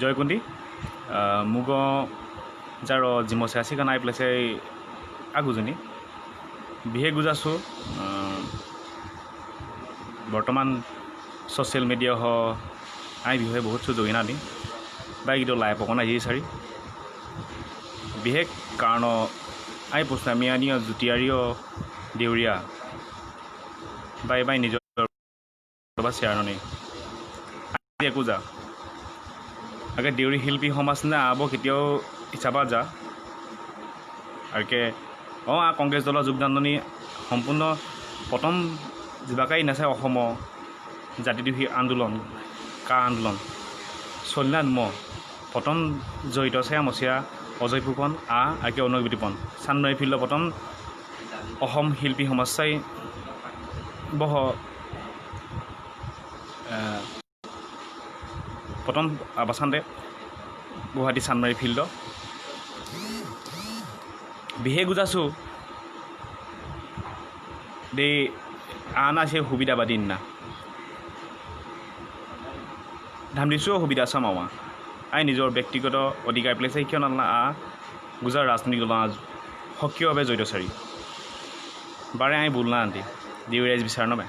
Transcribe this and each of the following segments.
জয়কুন্দি মুগ যার জিমসে আসিকা নাই প্লেসে আগুজনী বিহে গুজাছো বর্তমান সোশ্যাল মিডিয়া হ আই বিষয়ে বহুত সুযোগ না দি বাইক লাইভ অকণ আহি চাৰি বিশেষ কাৰণ আই পোষ্টামিয়ানীয় জুতিয়াৰীয় দেউৰীয়া বাই বাই নিজৰ বা শ্বেয়াৰণী একো যা আগে দেউৰী শিল্পী সমাজ না আব কেতিয়াও হিচাপত যা আৰকে কংগ্ৰেছ দলৰ যোগদাননি সম্পূৰ্ণ প্ৰথম যিবাকাই নাচায় অসমৰ জাতিদ্ৰোহী আন্দোলন আন্দোলন চলিনাত প্ৰথম জড়িত আছে মচিয়া অজয় ফুকন আকে অনুবিতিপন চান্দমাৰী ফিল্ডৰ প্ৰথম অসম শিল্পী সমাজচাই বহ প্ৰথম আবাচানতে গুৱাহাটী চান্দমাৰী ফিল্ড বিহে গুজাছো দে আছে সুবিধাবাদী না ধাম দিছোঁ সুবিধা চাম আই নিজৰ ব্যক্তিগত অধিকাৰ পেলাইছে কিয় নালা গুজৰাট ৰাজনীতিক দল সক্ৰিয়ভাৱে জড়িত চাৰি বাৰে আই বোল না আন্তি দেউৰীৰাইজ বিচাৰ নমাই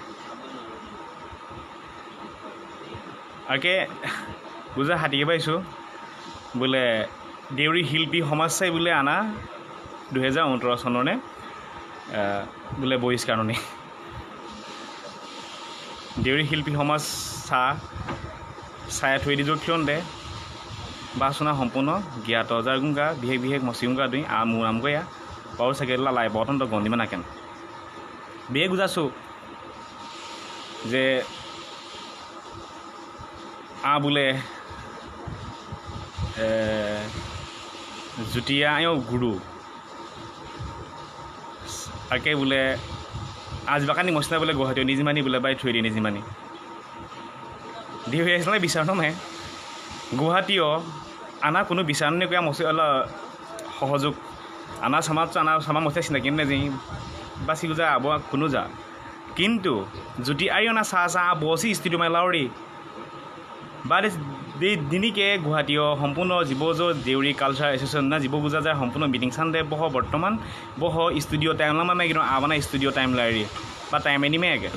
আৰকে গুজৰাট হাতীকে পাইছোঁ বোলে দেউৰী শিল্পী সমাজ চাই বোলে আনা 2019 চননে বোলে বহিষ্কাৰণি দেউৰী শিল্পী সমাজ চাই থৈ দিছোঁ কিয় দে বাচনা সম্পূৰ্ণ জ্ঞাত যাৰ গুংগা বিশেষ মচিগুংগা দুই মোৰ আমগয়া বাৰু চাগে লাই বতন্ত গন্ধিমা নাকেন বিহে গুজাছো যে বোলে জুতিয়া গুৰু আকে বোলে বাকানি মচনা বোলে গুৱাহাটী নিজিমানি বোলে বাই থৈ দিয়ে নিজিমানি দেউৰী আহিছিলে বিচাৰ নমাই গুৱাহাটীও আনা কোনো বিচাৰ নকৰা মচি অলপ সহযোগ আনা চামা মচিয়া চিনাকি নেজি বাচি যা আব কোনো যা কিন্তু যদি আইও না চাহ বসি স্থিতি মাইলাউৰি বা দিনিকে গুৱাহাটীও সম্পূৰ্ণ জীৱ দেউৰী কালচাৰ এছ'চিয়েশ্যন না জীৱ গুজা যায় সম্পূৰ্ণ মিটিং চান দে বহ বৰ্তমান বহ ষ্টুডিঅ' টাইম লামাই কিন্তু আবানা ষ্টুডিঅ' টাইম লাৰি বা টাইম এনিমে আগে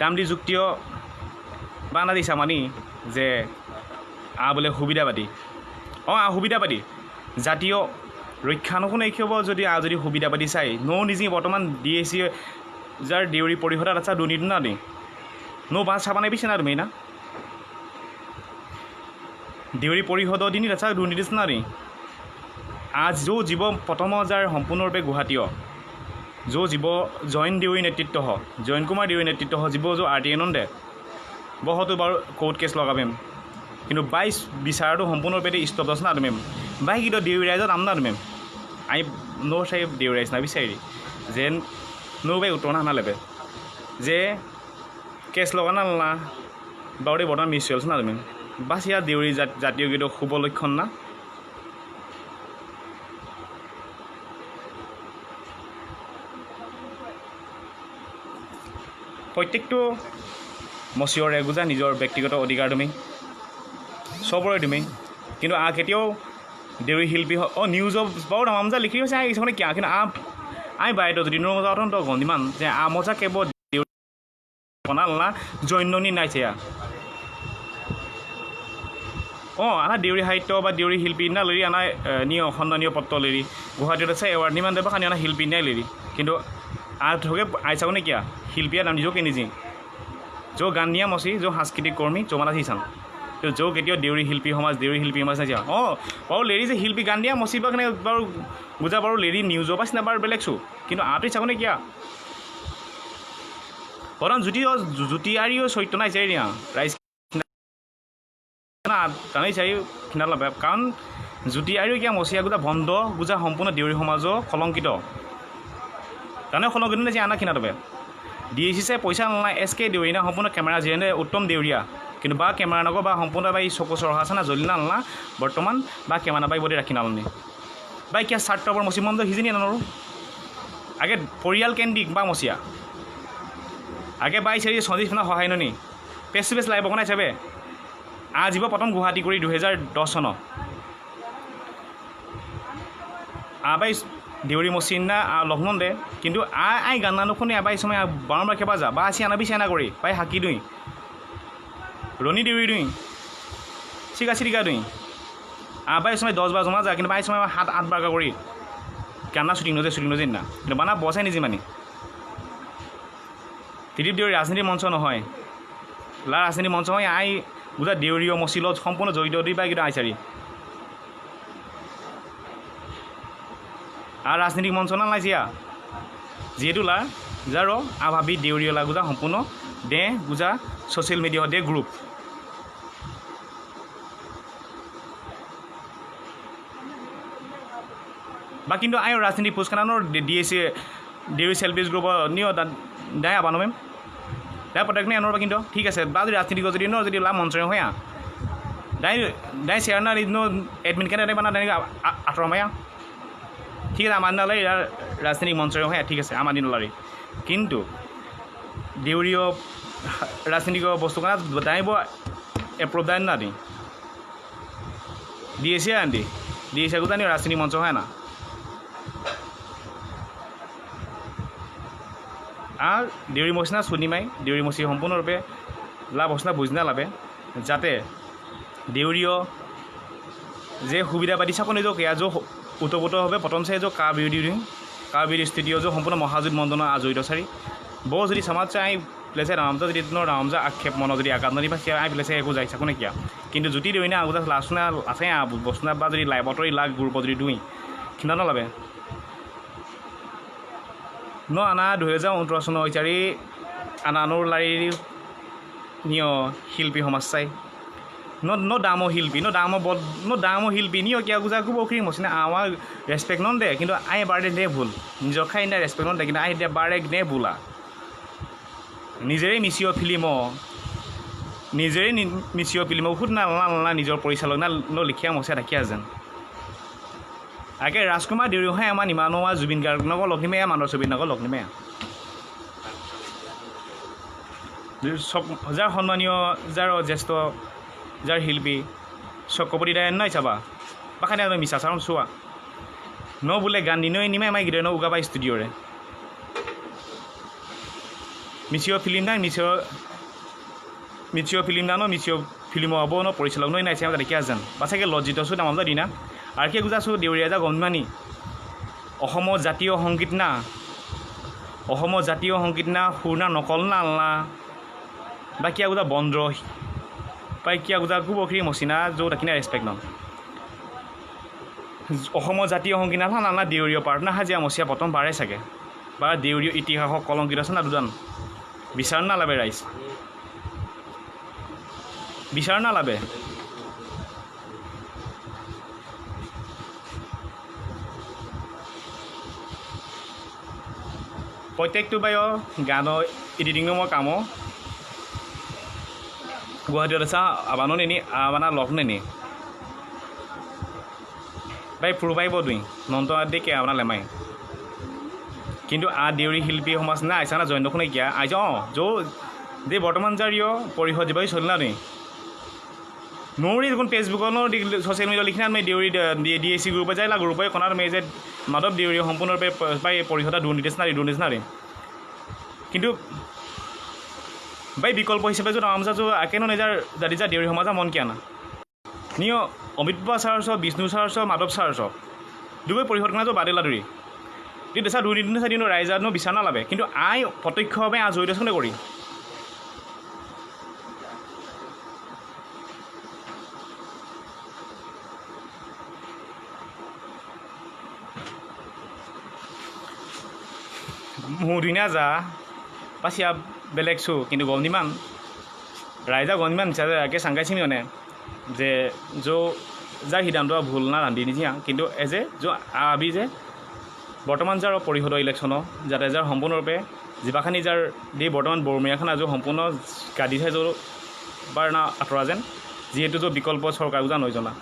দাম দি যুক্তিয় বা না দিছা মানি যে বোলে সুবিধাবাদী সুবিধাবাদী জাতীয় ৰক্ষানুকূল এইক্ষব যদি যদি সুবিধাবাদী চাই নিজে বৰ্তমান DAC যাৰ দেউৰী পৰিষদত আছে দুৰ্নীতি না দি বা চাবা নাই পিছে না তুমি না দেউৰী পৰিষদৰ দিন আছে দুৰ্নীতি না দি জীৱ প্ৰথম যাৰ সম্পূৰ্ণৰূপে গুৱাহাটীয় জীৱ জয়ন দেউৰী নেতৃত্ব জয়ন কুমাৰ দেউৰী নেতৃত্ব জীৱ RTN দে বহতো বাৰু কোৰ্ট কেছ লগাবিম কিন্তু বাইছ বিচাৰটো সম্পূৰ্ণৰূপে স্তব্ধ না তুমি বাই কিন্তু দেউৰী ৰাইজত আমনা তুমি চাই দেউৰী ৰাইজ না বিচাৰি যেন বাই উত্তৰ না নালেবে যে কেছ লগা নালা বাৰু বৰ্তমান মিছ চলছ না তুমি বাছ ইয়াৰ দেউৰী জাতীয় গীত শুভ লক্ষণ না প্ৰত্যেকটো মচিয়ৰে গুজা নিজৰ ব্যক্তিগত অধিকাৰ তুমি চবৰে তুমি কিন্তু কেতিয়াও দেউৰী শিল্পী নিউজৰ বাৰু নামজা লিখি হৈছে কিছুমানে কিয় কিন্তু বাইদেউ যদি মজা অত্যন্ত গন্ধিমান যে মজা কেৱল দেউৰী বনালা জন্যনী নাইছে আনা দেউৰী সাহিত্য বা দেউৰী শিল্পী না লেৰি আনা সন্মানীয় পত্ৰ লেৰি গুৱাহাটীত আছে এৱাৰ্ড নিমান দেব খানি আনা শিল্পী নাই লেৰি কিন্তু থকে আইচাকনে কিয়া শিল্পীয়া নাম নিজকে নিজে গান নিয়া মচি সাংস্কৃতিক কৰ্মী মানা চান কেতিয়াও দেউৰী শিল্পী সমাজ নাই বাৰু লেৰি যে শিল্পী গান দিয়া মচি বা বাৰু বুজা বাৰু লেৰি নিউজৰ পৰা চিনা বাৰু বেলেগ চো কিন্তু চাকনে কিয়া বৰ্তমান জুতিয়াৰীও চৰিত্ৰ নাই চাই ৰাইজ জানাই চাই খিনাল নাপায় কাৰণ জুতিয়াৰীও কিয়া মচিয়া গোটা বন্ধ বুজা সম্পূৰ্ণ দেউৰী সমাজৰ কলংকিত জানে কলংকিত যে আনা খিনা তবে DAC চাই পইচা নালায় SK দেউৰী না সম্পূৰ্ণ কেমেৰা যেনে উত্তম দেউৰীয়া কিন্তু বা কেমেৰা নগৰ বা সম্পূৰ্ণ বাই চকু চৰহা আছে না জ্বলি নালা বৰ্তমান বা কেমেৰা বাই বদি ৰাখি নালনি বাই কিয় চাৰ্টৰ মচি মন্দ সিজিনি নানোঁ আগে পৰিয়াল কেন্দ্ৰিক বা মচিয়া আগে বাই চাৰি সঞ্জীৱ খানা সহায় ননি ফেচ টু ফেচ লাইভ অকণ হিচাপে আজিব প্ৰথম গুৱাহাটী কৰি 2010 চনত আবাই দেউৰী মচিনা লগ্ন দে কিন্তু আই গানা নুশুনে আবাই সময় বাৰম্বাৰ খেপা যা বা আসি আনাবি চেনা কৰি পাই হাকি দুই ৰনি দেউৰী দুই চিকা চিৰিকা দুই আবাই সময় 10 বাৰ জমা যা কিন্তু পাই সময় 7-8 বাৰ কৰি গানা শুটিং নজে না কিন্তু বানা বসাই নিজে মানে ত্ৰিদীপ দেউৰী ৰাজনীতি মঞ্চ নহয় ৰাজনীতি মঞ্চ হয় আই বুজা দেউৰীয় মচিলত সম্পূৰ্ণ জড়িত দুই বা কিন্তু আইচাৰি আর রাজনৈতিক মঞ্চ নালাইছিয়া যেহেতু লা যার আভাবি দেউরিয়লা গুজা সম্পূর্ণ দে গুজা সোশ্যাল মিডিয়া দে গ্রুপ বা কিন্তু আই রাজনীতি পোস্টখানোর ডিএসি দেউরি সেলফিজ গ্রুপ নিও দায় আবানো মেম দায় পটক নে আনোর কিন্তু ঠিক আছে বা যদি রাজনীতি যদি ন যদি লা মঞ্চ হয় দায় শেয়ার না এডমিন কেন বানা দায় আঁতরমায়া ঠিক আছে আমার নালারি রাজনৈতিক মঞ্চের হয় ঠিক আছে আমার নালারি কিন্তু দেউরীয় রাজনৈতিক বস্তু কানা দাইব এপ্রুভ দায় না দি দিয়েছে আনদি দিয়েছে জানি রাজনৈতিক মঞ্চ হয় না আর দেউৰী মচিনা শুনিমাই দেউৰী মচি সম্পূৰ্ণৰূপে লাভ অবস্থা বুঝ না লাভে যাতে দেউৰীয় যে সুবিধা পাতি চাকনি যোগ এয়া যোগ উতপুতভাৱে প্ৰথম চাই যো কা বিউডি ষ্টুডিঅ' যো সম্পূৰ্ণ মহাজুত মন্দন আজৰিত চাৰি বহু যদি সমাজ চাই প্লেছে ৰামজা যদি ৰামজা আক্ষেপ মন যদি আঘাত নদী বা আই প্লেছে একো যাই চাকো নেকিয়া কিন্তু যদি দিওঁ না আগতে লাচনা আছে বচনা বা যদি লাইবতৰি লাগ গ্ৰুপত যদি দুই কিনা নলাবে ন আনা 2019 চনৰ ইচাৰি আনানোৰ লাৰি নিয় শিল্পী সমাজ চাই no damo hilpi no damo hilpi niyo kya guza kubo kri mosina awa respect non de কিন্তু আই বারে দে ভুল নিজর খাই না রেসপেক্ট non de কিন্তু আই দে বারে নে ভুলা নিজেরে মিছিও ফিল্ম খুদ না নিজর পরিচালক না ন লিখিয়া মছে রাখিয়া যেন আগে রাজকুমার দেউৰী হয় আমাৰ ইমানোৱা জুবিন গাৰ্গ নগ লগ্নিমে মানৰ ছবি নগ লগ্নিমে যাৰ সন্মানীয় যাৰ জ্যেষ্ঠ যাৰ শিল্পী চক্ৰৱৰ্তী দায় নাই চাবা বাখানে মিছা চাৰণ চোৱা ন বোলে গান দিনই নিমাই মাই গিৰে ন উগাবা ষ্টুডিঅ'ৰে মিছিঅ' ফিল্ম নাই মিছিঅ' ফিল্ম না ন মিছিঅ' ফিল্ম হ'ব ন পৰিচালক নই নাই চাই দেখিয়া যেন বাচাকে লজ্জিত চো নাম দিনা আৰু কি গুজাছো দেউৰী এজা গণমানি অসমৰ জাতীয় সংগীত না সুৰ না নকল না আলনা বা কিয়া গুজা বন্দ্ৰ পাই কিয়া গুজা কুবখৰি মচিনা য'ত কিনা ৰেচপেক্ট ন অসমৰ জাতীয় সংগীত না নানা দেউৰীয় পাৰ্টনা হাজিয়া মচিয়া প্ৰথম বাৰে চাগে বা দেউৰীয় ইতিহাসক কলংকিত আছে না দুজন বিচাৰ নালাবে ৰাইজ বিচাৰ নালাবে প্ৰত্যেকটো বাই গানৰ এডিটিং মই কামো গুৱাহাটীত আছে আবানো নেনি আবানা লগ নেনি বাই ফুৰবাইব দুই নন্ত আদি কে আপোনাৰ লেমাই কিন্তু দেউৰী শিল্পী সমাজ না আইসা না জয়ন্তখনে কিয়া আইজ যে বৰ্তমান জাতীয় পৰিষদ যিবাই চলিলা নেই নৌৰি দেখোন ফেচবুকত ছ'চিয়েল মিডিয়া লিখি আমি দেউৰী ডিএসি গ্ৰুপে যাই গ্ৰুপে কণাত মে যে মাধৱ দেউৰী সম্পূৰ্ণৰূপে পাই পৰিষদা দুৰ্নীতি নাৰী কিন্তু বাই বিকল্প হিচাপে য'ত আমজা আকেনো নেজাৰ জাতি যা দেউৰী সমাজা মন কিয়া না নিয় অমিত বাবা sir Bishnu sir Madhav sir দুবই পৰিষদখনে য'ত বাদেলা দৌৰি কিন্তু দেশা দুৰ্নীতি চাই ৰাইজানো বিচাৰ নালাবে কিন্তু আই প্ৰত্যক্ষভাৱে জড়িত আছেনে কৰি মুদিনা যা পাছিয়া বেলেগ চো কিন্তু গণিমান ৰাইজা গণিমান কে চাংগাইছিমি মানে যে যাৰ সিদ্ধান্ত ভুল না ৰান্ধি নিচিয়া কিন্তু এজে আবি যে বৰ্তমান যাৰ পৰিষদৰ ইলেকশ্যনৰ যাতে যাৰ সম্পূৰ্ণৰূপে যিবাখানি যাৰ বৰ্তমান বৰমীয়াখন আজ সম্পূৰ্ণ গাদী চাই যোৰ বাৰ না আঁতৰা যেন যিহেতু বিকল্প চৰকাৰ বুজা নৈ জনা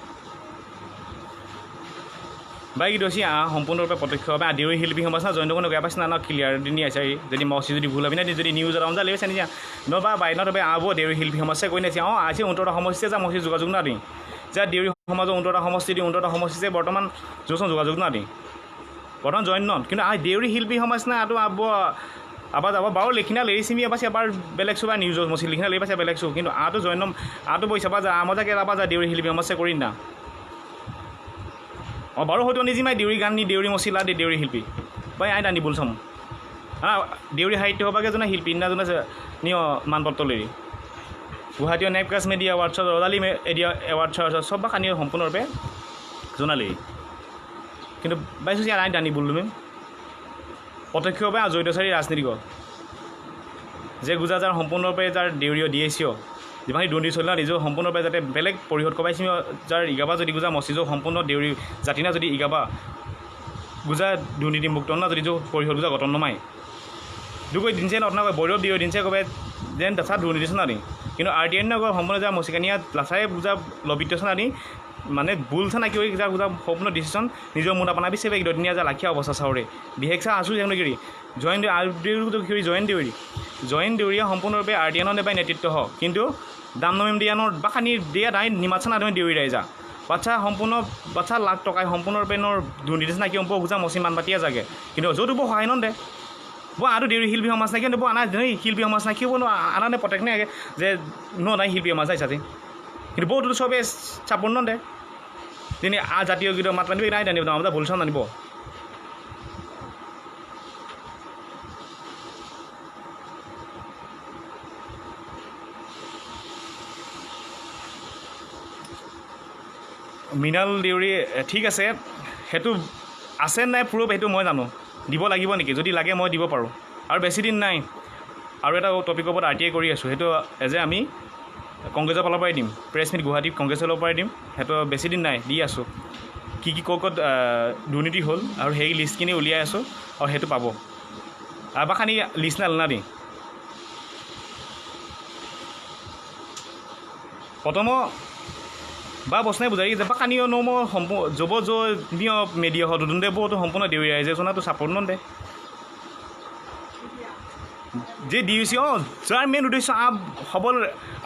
বাকী দোষী সম্পূৰ্ণৰূপে প্ৰত্যক্ষভাৱে দেউৰী শিল্পী সমাজ না জইন কোনো বেয়া পাইছে না ক্লিয়াৰ দিন আছে যদি মচি যদি ভুল হবে না যদি নিউজত আমজা লেবেছে নিয়া নবা বাইনত হবে আবো দেউৰী শিল্পী সমস্যা কৈ নাছে আছে উন্নত সমষ্টি যা মচি যোগাযোগ না দিন যা দেউৰী সমাজৰ উন্নত সমষ্টি বৰ্তমান যোচোন যোগাযোগ না দিন বৰ্তমান জইন নন কিন্তু দেউৰী শিল্পী সমাজ না আটো আবো আবাৰ যাব বাৰু লিখিনা লেৰিচিমি আবাছে এবাৰ বেলেগ চবা নিউজ মচি লিখিনা লেৰি পাছে বেলেগ চো কিন্তু আটো জইন আটো পইচা বা যা আমাজাকে আবা যা দেউৰী শিল্পী সমস্যা কৰি না বাৰু হয়তো নিজে মাই দেউৰী গান নি দেউৰী মচিলা দে দেউৰী শিল্পী বাই আই দানি বলছম দেউৰী সাহিত্য সভাকে জনা শিল্পী না জনা নিয় মানপত্ৰ লেৰি গুৱাহাটী নেপকাছ মিডিয়া এৱাৰ্ডছত ৰজালি এডিয়া এৱাৰ্ডছৰ সব বা কানি সম্পূৰ্ণৰূপে জনালেই কিন্তু বাইছো যে আই দানি বললো মেম প্ৰত্যক্ষভাৱে জৈতচাৰী ৰাজনীতিক যে গুজা যাৰ সম্পূৰ্ণৰূপে যাৰ দেউৰীয় ডি এছ যিমানে দুৰ্নীতি চলিলা নিজৰ সম্পূৰ্ণৰূপে যাতে বেলেগ পৰিষদ কবাইছি যাৰ ইগাবা যদি গুজা মচিজ সম্পূৰ্ণ দেউৰী জাতিনা যদি ইগাবা গুজা দুৰ্নীতিমুক্ত না যদি পৰিষদ গুজা গঠন নমায় দুকৈ দিনছে নথনা কয় বৈৰৱ দিও দিনছে কবে যেন দেখা দুৰ্নীতি চনা নি কিন্তু আৰ টি আই নগৰ সম্পূৰ্ণ যাৰ মচিকানিয়া লাচাই বুজা লবিত চনা নি মানে ভুল চা নাকি যাৰ বুজা সম্পূৰ্ণ ডিচিশ্যন নিজৰ মুনা বনাই বিচাৰে একদিনীয়া যা লাখিয়া অৱস্থা চাউৰে বিশেষ চা আছোঁ যেন কিৰি জইন দেউৰী জইন দেউৰীয়া সম্পূৰ্ণৰূপে আৰ টি আইনৰ নেবাই নেতৃত্ব হওক কিন্তু দাম নমিম দিয়ানৰ বা খানি দিয়া দাই নিমাছা না দেউৰী ৰাইজা বাচ্চা সম্পূৰ্ণ বাচ্চা লাখ টকাই সম্পূৰ্ণৰূপে দুৰ্নীতি নাকি অম্প বুজা মচি মান পাতিয়া যাগে কিন্তু য'ত ব সহায় নন্দে ব আৰু দেউৰী শিল্পী সমাজ নাই কিন্তু আনা শিল্পী সমাজ নাই কিয় আনানে প্ৰত্যেক নে যে নাই শিল্পী সমাজ যাইছাতে কিন্তু বহুতো চবে চাপোৰ নন্দে তিনি জাতীয় গীত মাত মানিব নাই জানিব আমাৰ ভুল চাম জানিব মৃণাল দেউৰী ঠিক আছে সেইটো আছে নাই প্ৰুফ সেইটো মই জানো দিব লাগিব নেকি যদি লাগে মই দিব পাৰোঁ আৰু বেছি দিন নাই আৰু এটা টপিকৰ ওপৰত আৰ টি আই কৰি আছোঁ সেইটো এজে আমি কংগ্ৰেছৰ ফালৰ পৰাই দিম প্ৰেছ মিট গুৱাহাটীত কংগ্ৰেছৰ ফালৰ পৰাই দিম সেইটো বেছি দিন নাই দি আছোঁ কি ক'ত দুৰ্নীতি হ'ল আৰু সেই লিষ্টখিনি উলিয়াই আছোঁ আৰু সেইটো পাব আৰু বা খানি লিষ্ট নালানা দিম প্ৰথম বা বচনাই বুজাই যে বা কানিও নম যব নিয় মেডিয়া হয় দুদে বহুতো সম্পূৰ্ণ দেউৰী ৰাইজে চোনাটো চাপৰ্ট নদে যে ডি ইউ চি যাৰ মেইন উদ্দেশ্য সবল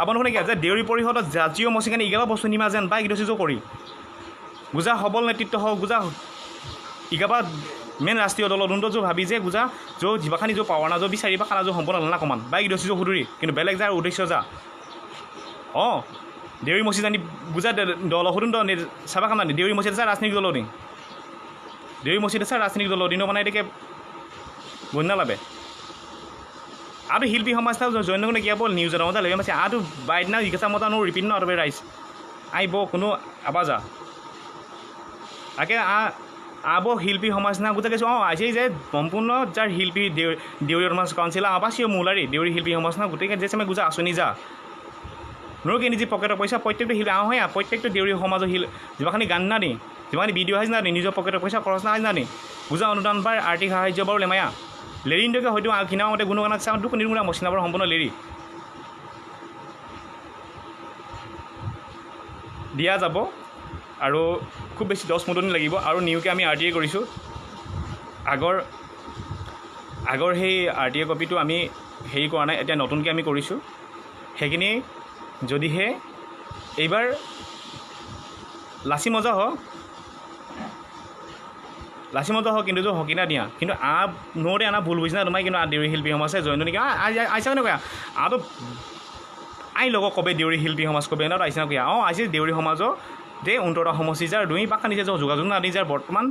আপোনাৰ শুনে কি যে দেউৰী পৰিষদত জাতীয় মচিকানি ইগাবা বস্তু নিমা যেন বা ইগদচিজ কৰি গুজা সবল নেতৃত্ব হওক গুজা ইগাবা মেইন ৰাষ্ট্ৰীয় দলৰ দুন্দৰ ভাবি যে গুজা যিবাখানি পাৱাৰ নাজ বিচাৰি বা খানা সম্পূৰ্ণ নানা কমান বা ইগদচিজ সুদুৰি কিন্তু বেলেগ যাৰ উদ্দেশ্য যা দেউৰী মচি জানি গুজা দল সদুন চাবা কাম জানি দেউৰী মচিত চা ৰাজনীতিক দলৰ দিন দেউৰী মচিত চা ৰাজনীতিক দলৰ দিনো মানে এতিয়াকে গণ্য লাভে আৰু শিল্পী সমাজটা জইন কোনে কিয় বল নিউজৰ মজা লাগে মাছে আৰু বাইদিনা ইগেচা মতা নো ৰিপিট ন আৰু ৰাইজ আহিব কোনো আবাজা আকে আব শিল্পী সমাজ না গোটা কৈছোঁ আজি যে সম্পূৰ্ণ যাৰ শিল্পী দেউৰী সমাজ কাউন্সিল আবাসীয় মূলাৰী দেউৰী শিল্পী সমাজ না গোটেই যে আমি গুজা আঁচনি যা নোকে নিজে পকেটৰ পইচা প্ৰত্যেকটো শিল্পী হয় প্ৰত্যেকটো দেউৰী সমাজৰ যিমানখিনি গান না নি যিমানখিনি ভিডিঅ' আহিছে না নি নিজৰ পকেটৰ পইচা খৰচ না না নি গুজা অনুদান বাৰ আৰ্থিক সাহায্য বাৰু লেমায়া লেৰিনটোকে হয়তো কিনা মতে গুণগানত চাওঁ দুখ নিৰ্মূলা মচিনাবৰ সম্পূৰ্ণ লেৰি দিয়া যাব আৰু খুব বেছি 10 দিন লাগিব আৰু নিউকে আমি আৰ টি আই কৰিছোঁ আগৰ সেই আৰ টি আই কপিটো আমি হেৰি কৰা নাই এতিয়া নতুনকৈ আমি কৰিছোঁ সেইখিনি যদিহে এইবাৰ লাচি মজা হওক কিন্তু যে হকিনা দিয়া কিন্তু নোৰে আনা ভুল বুজিনা তোমাই কিন্তু দেউৰী শিল্পী সমাজে জইন নেকি আইসা কেনেকুৱা আটো আই লগত কবে দেউৰী শিল্পী সমাজ কবে না আইসা কিয়া আইছে দেউৰী সমাজৰ যে উন্নত সমষ্টি যাৰ দুই পাকা নিজে যোগাযোগ না যাৰ বৰ্তমান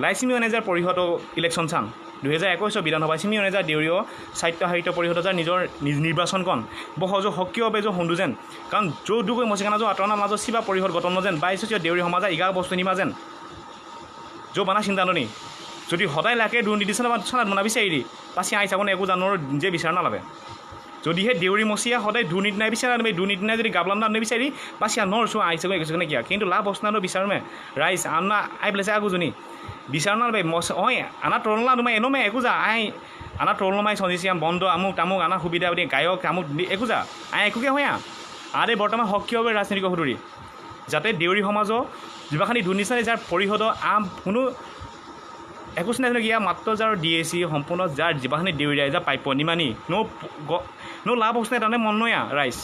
লাইচিমি মেনেজাৰ পৰিষদ ইলেকশ্যন চান 2021 বিধানসভা চিমি মেনেজাৰ দেউৰীয় সাহিত্য পৰিষদৰ যাৰ নিজৰ নিৰ্বাচনকণ বহু সক্ৰিয়ভাৱে সুন্দু যেন কাৰণ দুকৈ মচিকানা আঁতৰণাৰ মাজত চিবা পৰিষদ গঠন যেন বাইছ দেউৰী সমাজে ইগা বস্তু নিমা যেন বানা চিন্তা নি যদি সদায় লাগে দুৰ্নীতি চানাত মনা বিচাৰি পাছি আই চাবনে একো জানৰ যে বিচাৰ নালাগে যদিহে দেউৰী মচিয়া সদায় দুৰ্নীতি নাই বিচাৰা দুৰ্নীতি নাই যদি গাবলাম না নিবিচাৰি পাছি নৰছোঁ আই চাব একো কিয়া কিন্তু লাভ বস্তু বিচাৰোমে ৰাইজ আনা আই পেলাইছে আগোজনী বিচাৰ নালাগে আনা তৰণলা তোমাৰ এনোমে একো যা আই আনা তৰণমাই চজিছিয়াম বন্ধ আমুক তামুক আনা সুবিধা দিয়ে গায়ক আমুক একো যা আই একোকে হয় আৰে বৰ্তমান সক্ৰিয়ভাৱে ৰাজনীতিক সুদুৰি যাতে দেউৰী সমাজৰ যিবাখানি দুৰ্নীতি যাৰ পৰিষদ কোনো একো চিনাই ইয়াৰ মাত্ৰ যাৰ DAC সম্পূৰ্ণ যাৰ যিবাখানি দেউৰী ৰাইজৰ প্ৰাপ্য নিমানি ন লাভ হৈছে তাৰমানে মন নয়া ৰাইজ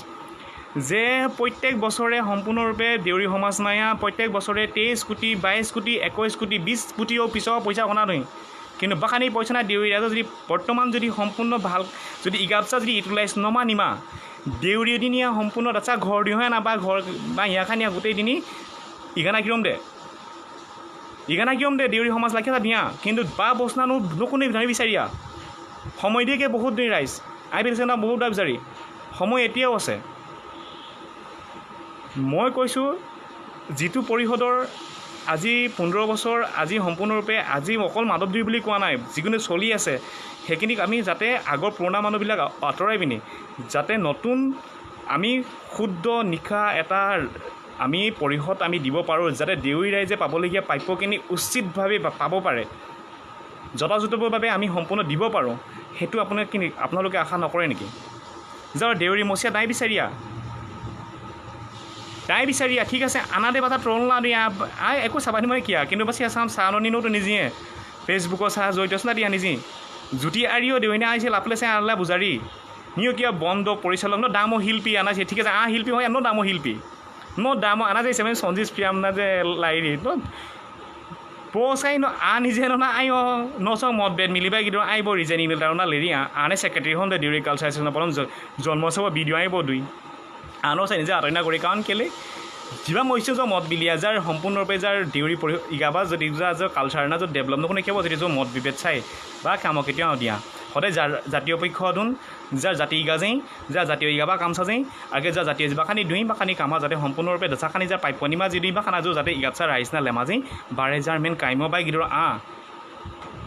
যে প্ৰত্যেক বছৰে সম্পূৰ্ণৰূপে দেউৰী সমাজ মায়া প্ৰত্যেক বছৰে 23 কোটি 22 কোটি 21 কোটি 20 কোটিও পিছৰ পইচা অনা নহয় কিন্তু বাখানি পইচা নাই দেউৰী ৰাইজৰ যদি বৰ্তমান যদি সম্পূৰ্ণ ভাল যদি ইগাপচা যদি ইউটিলাইজ নমানিমা দেউৰী দিনীয়া সম্পূৰ্ণ আচ্ছা ঘৰ দিওঁ না বা ঘৰ বা ইয়াখানিয়া গোটেই দিনী ইগানা কিৰম দে দেউৰী সমাজ লাগে দিয়া কিন্তু বা বচনানো লোকনে জানি বিচাৰিয়া সময় দিয়েকে বহুত দিন ৰাইজ আই বিচাৰি না বহুত বিচাৰি সময় এতিয়াও আছে মই কৈছোঁ যিটো পৰিষদৰ আজি 15 বছৰ আজি সম্পূৰ্ণৰূপে আজি অকল মাধৱদেৱী বুলি কোৱা নাই যিকোনো চলি আছে সেইখিনিক আমি যাতে আগৰ পুৰণা মানুহবিলাক আঁতৰাই পিনি যাতে নতুন আমি শুদ্ধ নিশা এটা আমি পৰিষদ আমি দিব পাৰোঁ যাতে দেউৰী ৰাইজে পাবলগীয়া প্ৰাপ্যখিনি উচিতভাৱে পাব পাৰে যথাযথভাৱে আমি সম্পূৰ্ণ দিব পাৰোঁ সেইটো আপোনালোকে আশা নকৰে নেকি যাৰ দেউৰী মচিয়া নাই বিচাৰিয়া ঠিক আছে আনা দে বাটা ট্ৰল না দিয়া একো চাবানি মই কিয়া কিন্তু বাছি চাম চাননিনোতো নিজে ফেচবুকৰ চাহ জড়িত না দিয়া নিজে জুতি আৰিও দেউনা আহিছে লাপলেছে আল্লা বুজাৰি নিও কিয়া বন্ধ পৰিচালক ন দামো শিল্পী আনাছে ঠিক আছে শিল্পী হয় ন দামো শিল্পী ন দামো আনা যাইছে মানে সঞ্জীৱ প্ৰিয়াম না যে লাইৰি ন পচাই ন নিজে না আই নচ মত বেদ মিলিবাই কিন্তু আইব ৰিজেনিং তাৰ না লেৰি আনে ছেক্ৰেটাৰী হন দেউৰী কালচাৰ পৰম জন্মোৎসৱ ভিডিঅ' আহিব দুই আনো চাই নিজে আতনা কৰি কাৰণ কেলে যিবা মৈছো যে মত বিলিয়া যাৰ সম্পূৰ্ণৰূপে যাৰ দেউৰী ইগাবা যদি যাৰ কালচাৰ না যদি ডেভেলপ নকৰে কেৱল যদি মত বিভেদ চাই বা কামক কেতিয়াও দিয়া সদায় যাৰ জাতীয় পক্ষ ধুন যাৰ জাতি ইগাজেই যাৰ জাতীয় ইগাবা কাম চাজেই আগে যাৰ জাতীয় যিবাখানি দুই বাখানি কামা যাতে সম্পূৰ্ণৰূপে দচাখানি যাৰ প্ৰাপ্যনিমা যদি বা খানা যাতে ইগাপচা ৰাইজ না লেমাজেই বাৰে যাৰ মেইন কাইম বাই গিদৰ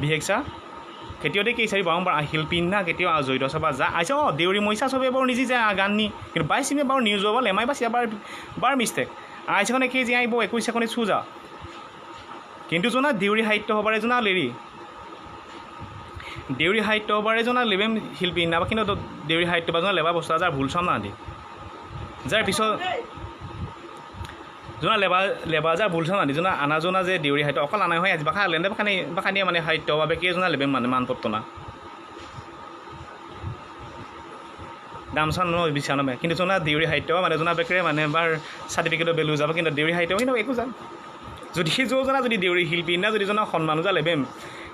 বিশেষচা কেতিয়াও দেখি চাৰি বাৰম্বাৰ শিল্পী না কেতিয়াও জড়িত চাবা যা আইছে দেউৰী মইচা চবে বাৰু নিজে যায় গান নি কিন্তু বাইচিমে বাৰু নিউজ হ'ব লেমাই বাছি বাৰ মিষ্টেক আইছেখনে কি যে আহিব 21 ছেকেণ্ডে চুজা কিন্তু জনা দেউৰী সাহিত্য হ'বাৰে জনা লেৰি দেউৰী সাহিত্য হ'বাৰে জনা লেবেম শিল্পী নাবা কিন্তু দেউৰী সাহিত্য বা জনা লেবা বস্তু যাৰ ভুল চাম না দি যাৰ পিছত জনা লেবা যাৰ ভুল চাম না দি জনা আনাজনা যে দেউৰী সাহিত্য অকল আনাই হয় আজি লেন্দে বাখানিয়ে মানে সাহিত্যৰ বাবে কেইজনা লেবেম মানে মানপত্ৰ না দাম চান বিচাৰ নমে কিন্তু জনা দেউৰী সাহিত্য মানে জনা বেকেৰে মানে এবাৰ চাৰ্টিফিকেটৰ বেলু যাব কিন্তু দেউৰী সাহিত্য কিন্তু একো যাম যদি জনা যদি দেউৰী শিল্পী না যদি জনা সন্মানো যা লেবেম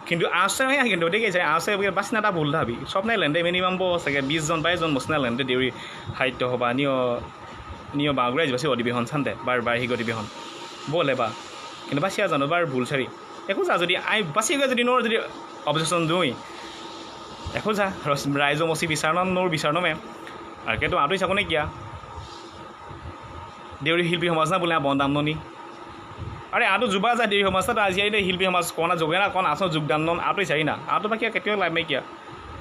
কিন্তু আছে হয় কিন্তু দেখিছে আছে বাচিনা এটা ভুল ভাবি সব নাই লেন্দে মিনিমাম চাগে 20 জন 22 জন বচনা লেন্দে দেউৰী সাহিত্য হ'বা নিয় বাগুৰাই বাছি অধিৱেশন চান্দে বাৰ্ষিক অধিৱেশন বলে বা কিন্তু বাচিয়া জানো বাৰ ভুল চাৰি একো যা যদি বাচি গৈ যদি নোৰ যদি অবজেকশ্যন দুই একো যা ৰাইজৰ মচি বিচাৰ নোৰ বিচাৰ নমে আৰু কেতো আঁতৰি চাকো নে কিয়া দেউৰী শিল্পী সমাজ না বোলে বন্দাম ননি আৰে আঁতো যুৱা যায় দেউৰী সমাজ তাত আজি আহিলে শিল্পী সমাজ কণা যোগে না কণ আচল যোগদান নন আঁতৰি চাৰি না আঁতো বাকী কেতিয়াও লাভ নাই কিয়া